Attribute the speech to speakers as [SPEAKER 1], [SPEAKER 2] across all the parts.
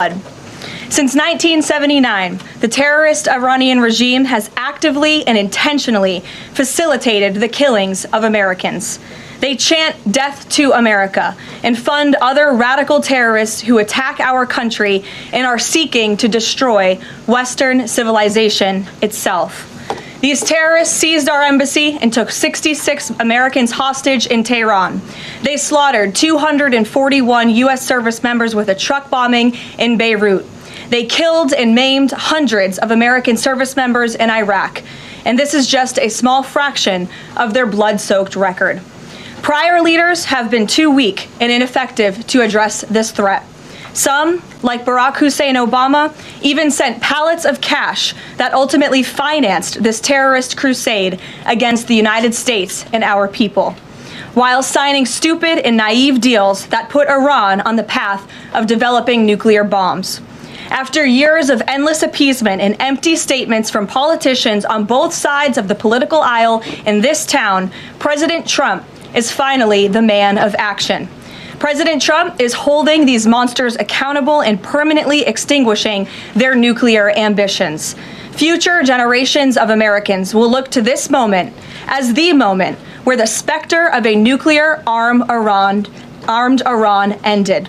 [SPEAKER 1] Since 1979, the terrorist Iranian regime has actively and intentionally facilitated the killings of Americans. They chant "Death to America" and fund other radical terrorists who attack our country and are seeking to destroy Western civilization itself. These terrorists seized our embassy and took 66 Americans hostage in Tehran. They slaughtered 241 U.S. service members with a truck bombing in Beirut. They killed and maimed hundreds of American service members in Iraq. And this is just a small fraction of their blood-soaked record. Prior leaders have been too weak and ineffective to address this threat. Some, like Barack Hussein Obama, even sent pallets of cash that ultimately financed this terrorist crusade against the United States and our people, while signing stupid and naive deals that put Iran on the path of developing nuclear bombs. After years of endless appeasement and empty statements from politicians on both sides of the political aisle in this town, President Trump is finally the man of action. President Trump is holding these monsters accountable and permanently extinguishing their nuclear ambitions. Future generations of Americans will look to this moment as the moment where the specter of a nuclear armed Iran ended.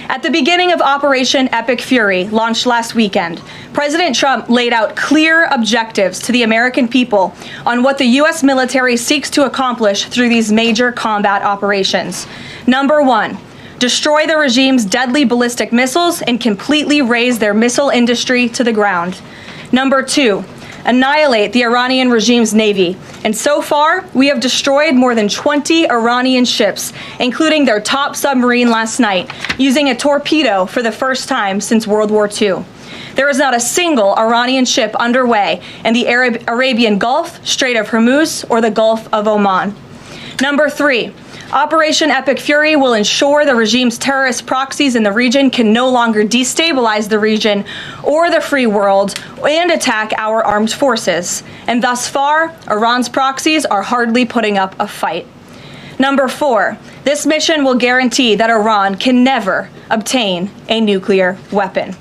[SPEAKER 1] At the beginning of Operation Epic Fury, launched last weekend, President Trump laid out clear objectives to the American people on what the U.S. military seeks to accomplish through these major combat operations. Number one, destroy the regime's deadly ballistic missiles and completely raze their missile industry to the ground. Number two, annihilate the Iranian regime's navy. And so far, we have destroyed more than 20 Iranian ships, including their top submarine last night, using a torpedo for the first time since World War II. There is not a single Iranian ship underway in the Arabian Gulf, Strait of Hormuz, or the Gulf of Oman. Number three, Operation Epic Fury will ensure the regime's terrorist proxies in the region can no longer destabilize the region or the free world and attack our armed forces. And thus far, Iran's proxies are hardly putting up a fight. Number four, this mission will guarantee that Iran can never obtain a nuclear weapon.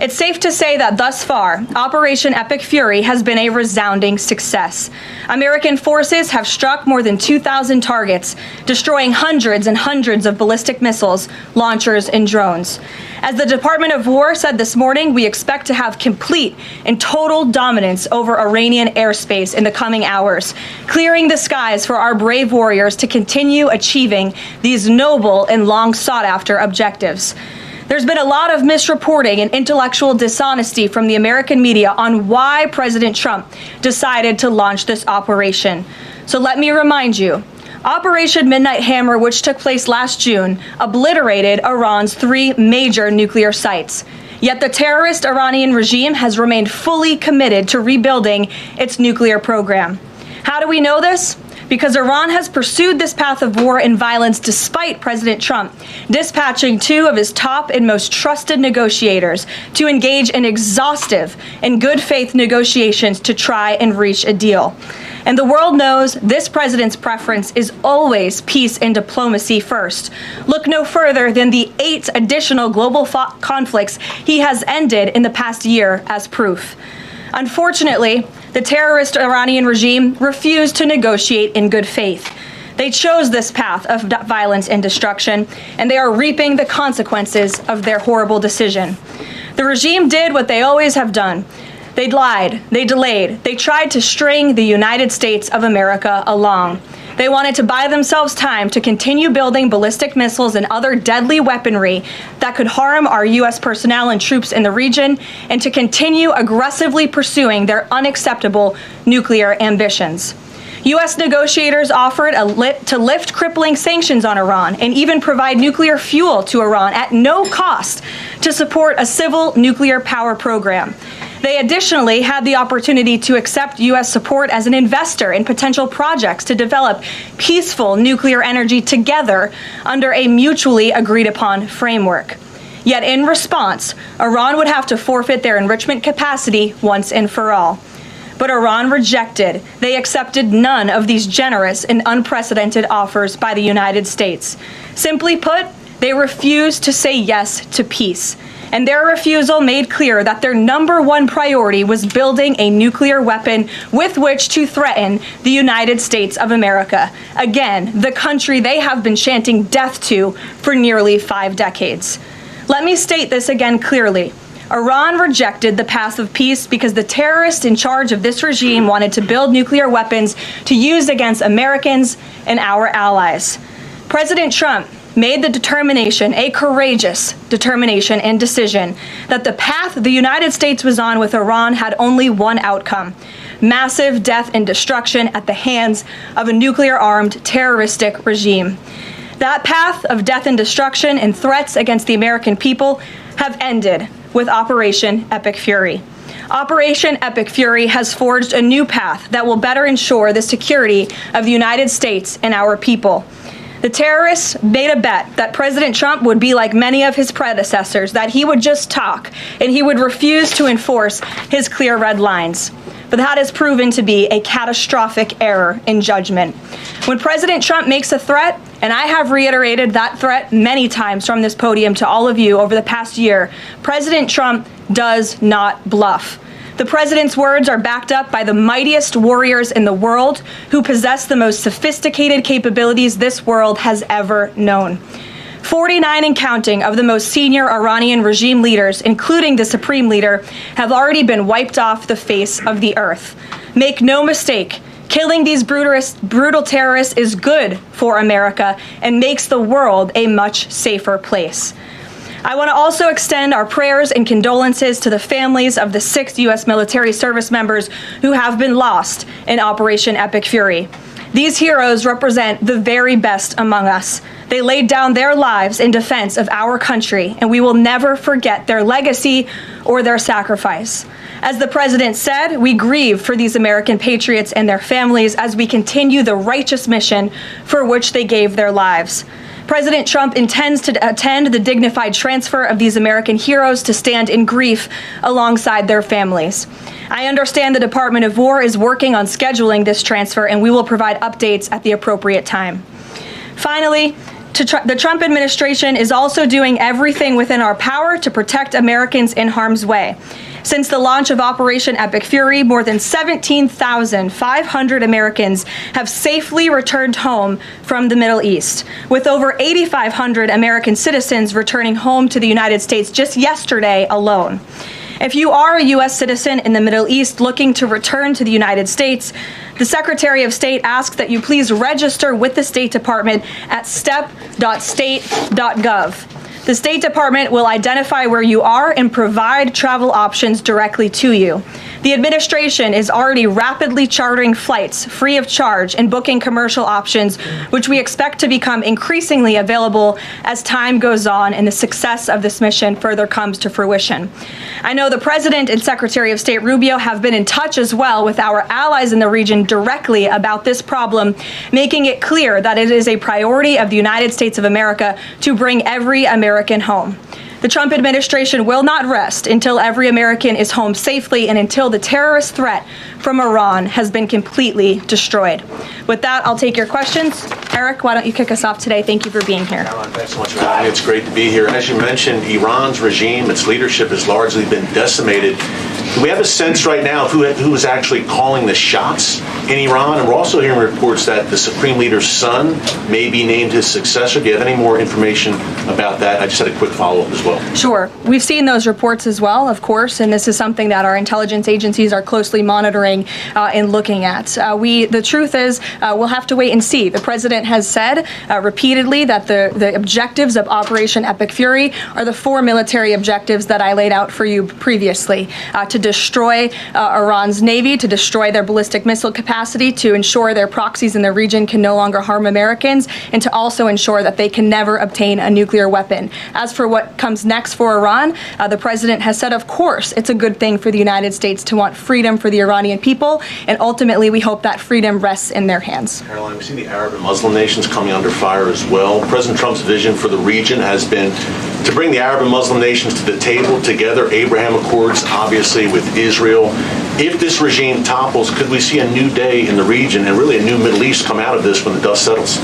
[SPEAKER 1] It's safe to say that thus far, Operation Epic Fury has been a resounding success. American forces have struck more than 2,000 targets, destroying hundreds and hundreds of ballistic missiles, launchers, and drones. As the Department of War said this morning, we expect to have complete and total dominance over Iranian airspace in the coming hours, clearing the skies for our brave warriors to continue achieving these noble and long sought-after objectives. There's been a lot of misreporting and intellectual dishonesty from the American media on why President Trump decided to launch this operation. So let me remind you, Operation Midnight Hammer, which took place last June, obliterated Iran's 3 major nuclear sites. Yet the terrorist Iranian regime has remained fully committed to rebuilding its nuclear program. How do we know this? Because Iran has pursued this path of war and violence despite President Trump dispatching 2 of his top and most trusted negotiators to engage in exhaustive and good faith negotiations to try and reach a deal. And the world knows this president's preference is always peace and diplomacy first. Look no further than the 8 additional global conflicts he has ended in the past year as proof. Unfortunately, the terrorist Iranian regime refused to negotiate in good faith. They chose this path of violence and destruction, and they are reaping the consequences of their horrible decision. The regime did what they always have done. They lied, they delayed, they tried to string the United States of America along. They wanted to buy themselves time to continue building ballistic missiles and other deadly weaponry that could harm our U.S. personnel and troops in the region, and to continue aggressively pursuing their unacceptable nuclear ambitions. U.S. negotiators offered to lift crippling sanctions on Iran and even provide nuclear fuel to Iran at no cost to support a civil nuclear power program. They additionally had the opportunity to accept U.S. support as an investor in potential projects to develop peaceful nuclear energy together under a mutually agreed-upon framework. Yet in response, Iran would have to forfeit their enrichment capacity once and for all. But Iran rejected. They accepted none of these generous and unprecedented offers by the United States. Simply put, they refused to say yes to peace. and their refusal made clear that their #1 priority was building a nuclear weapon with which to threaten the United States of America. Again, the country they have been chanting death to for nearly 5 decades. Let me state this again clearly. Iran rejected the path of peace because the terrorists in charge of this regime wanted to build nuclear weapons to use against Americans and our allies. President Trump made the determination, a courageous determination and decision, that the path the United States was on with Iran had only one outcome: massive death and destruction at the hands of a nuclear-armed terroristic regime. That path of death and destruction and threats against the American people have ended with Operation Epic Fury. Operation Epic Fury has forged a new path that will better ensure the security of the United States and our people. The terrorists made a bet that President Trump would be like many of his predecessors, that he would just talk and he would refuse to enforce his clear red lines. But that has proven to be a catastrophic error in judgment. When President Trump makes a threat, and I have reiterated that threat many times from this podium to all of you over the past year, President Trump does not bluff. The president's words are backed up by the mightiest warriors in the world who possess the most sophisticated capabilities this world has ever known. 49 and counting of the most senior Iranian regime leaders, including the supreme leader, have already been wiped off the face of the earth. Make no mistake, killing these brutal terrorists is good for America and makes the world a much safer place. I want to also extend our prayers and condolences to the families of the 6 U.S. military service members who have been lost in Operation Epic Fury. These heroes represent the very best among us. They laid down their lives in defense of our country, and we will never forget their legacy or their sacrifice. As the president said, we grieve for these American patriots and their families as we continue the righteous mission for which they gave their lives. President Trump intends to attend the dignified transfer of these American heroes to stand in grief alongside their families. I understand the Department of War is working on scheduling this transfer, and we will provide updates at the appropriate time. Finally, the Trump administration is also doing everything within our power to protect Americans in harm's way. Since the launch of Operation Epic Fury, more than 17,500 Americans have safely returned home from the Middle East, with over 8,500 American citizens returning home to the United States just yesterday alone. If you are a U.S. citizen in the Middle East looking to return to the United States, the Secretary of State asks that you please register with the State Department at step.state.gov. The State Department will identify where you are and provide travel options directly to you. The administration is already rapidly chartering flights free of charge and booking commercial options, which we expect to become increasingly available as time goes on and the success of this mission further comes to fruition. I know the President and Secretary of State Rubio have been in touch as well with our allies in the region directly about this problem, making it clear that it is a priority of the United States of America to bring every American home. The Trump administration will not rest until every American is home safely and until the terrorist threat from Iran has been completely destroyed. With that, I'll take your questions. Eric, why don't you kick us off today? Thank you for being here.
[SPEAKER 2] Caroline, thanks so much for having me. It's great to be here. As you mentioned, Iran's regime, its leadership has largely been decimated. Do we have a sense right now of who is actually calling the shots in Iran? And we're also hearing reports that the Supreme Leader's son may be named his successor. Do you have any more information about that? I just had a quick follow-up as well.
[SPEAKER 1] Sure. We've seen those reports as well, of course, and this is something that our intelligence agencies are closely monitoring and looking at. The truth is, we'll have to wait and see. The president has said repeatedly that the objectives of Operation Epic Fury are the 4 military objectives that I laid out for you previously: to destroy Iran's navy, to destroy their ballistic missile capacity, to ensure their proxies in the region can no longer harm Americans, and to also ensure that they can never obtain a nuclear weapon. As for what comes next for Iran, the president has said, of course, it's a good thing for the United States to want freedom for the Iranian people, and ultimately we hope that freedom rests in their hands.
[SPEAKER 2] Caroline, we see the Arab and Muslim nations coming under fire as well. President Trump's vision for the region has been to bring the Arab and Muslim nations to the table together, Abraham Accords, obviously, with Israel. If this regime topples, could we see a new day in the region and really a new Middle East come out of this when the dust settles?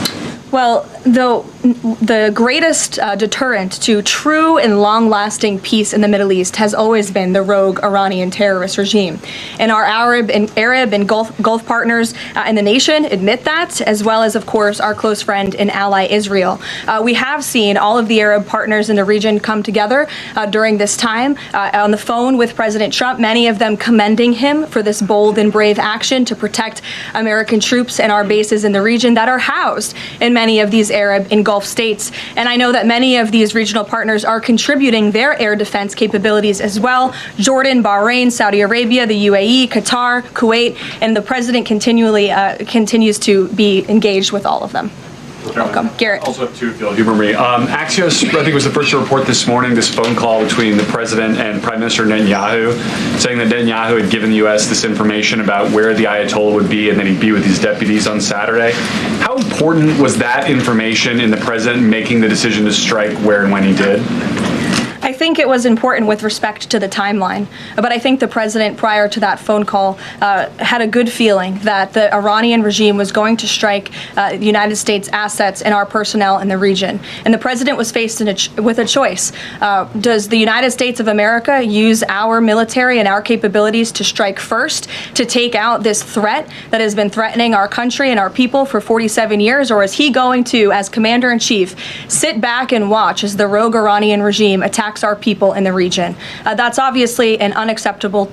[SPEAKER 1] Well, the greatest deterrent to true and long-lasting peace in the Middle East has always been the rogue Iranian terrorist regime. And our Arab and Gulf partners in the nation admit that, as well as, of course, our close friend and ally Israel. We have seen all of the Arab partners in the region come together during this time on the phone with President Trump, many of them commending him for this bold and brave action to protect American troops and our bases in the region that are housed in many of these Arab and Gulf states. And I know that many of these regional partners are contributing their air defense capabilities as well. Jordan, Bahrain, Saudi Arabia, the UAE, Qatar, Kuwait, and the president continues to be engaged with all of them. Welcome. Garrett.
[SPEAKER 3] Also have two, if you'll humor me. Axios, I think, was the first to report this morning this phone call between the president and Prime Minister Netanyahu, saying that Netanyahu had given the U.S. this information about where the Ayatollah would be and that he'd be with his deputies on Saturday. How important was that information in the president making the decision to strike where and when he did?
[SPEAKER 1] I think it was important with respect to the timeline, but I think the president, prior to that phone call, had a good feeling that the Iranian regime was going to strike the United States assets and our personnel in the region. And the president was faced with a choice. Does the United States of America use our military and our capabilities to strike first, to take out this threat that has been threatening our country and our people for 47 years, or is he going to, as commander-in-chief, sit back and watch as the rogue Iranian regime attacks our people in the region? That's obviously an unacceptable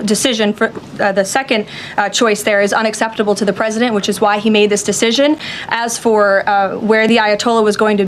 [SPEAKER 1] decision. For the second choice there is unacceptable to the president, which is why he made this decision. As for where the Ayatollah was going to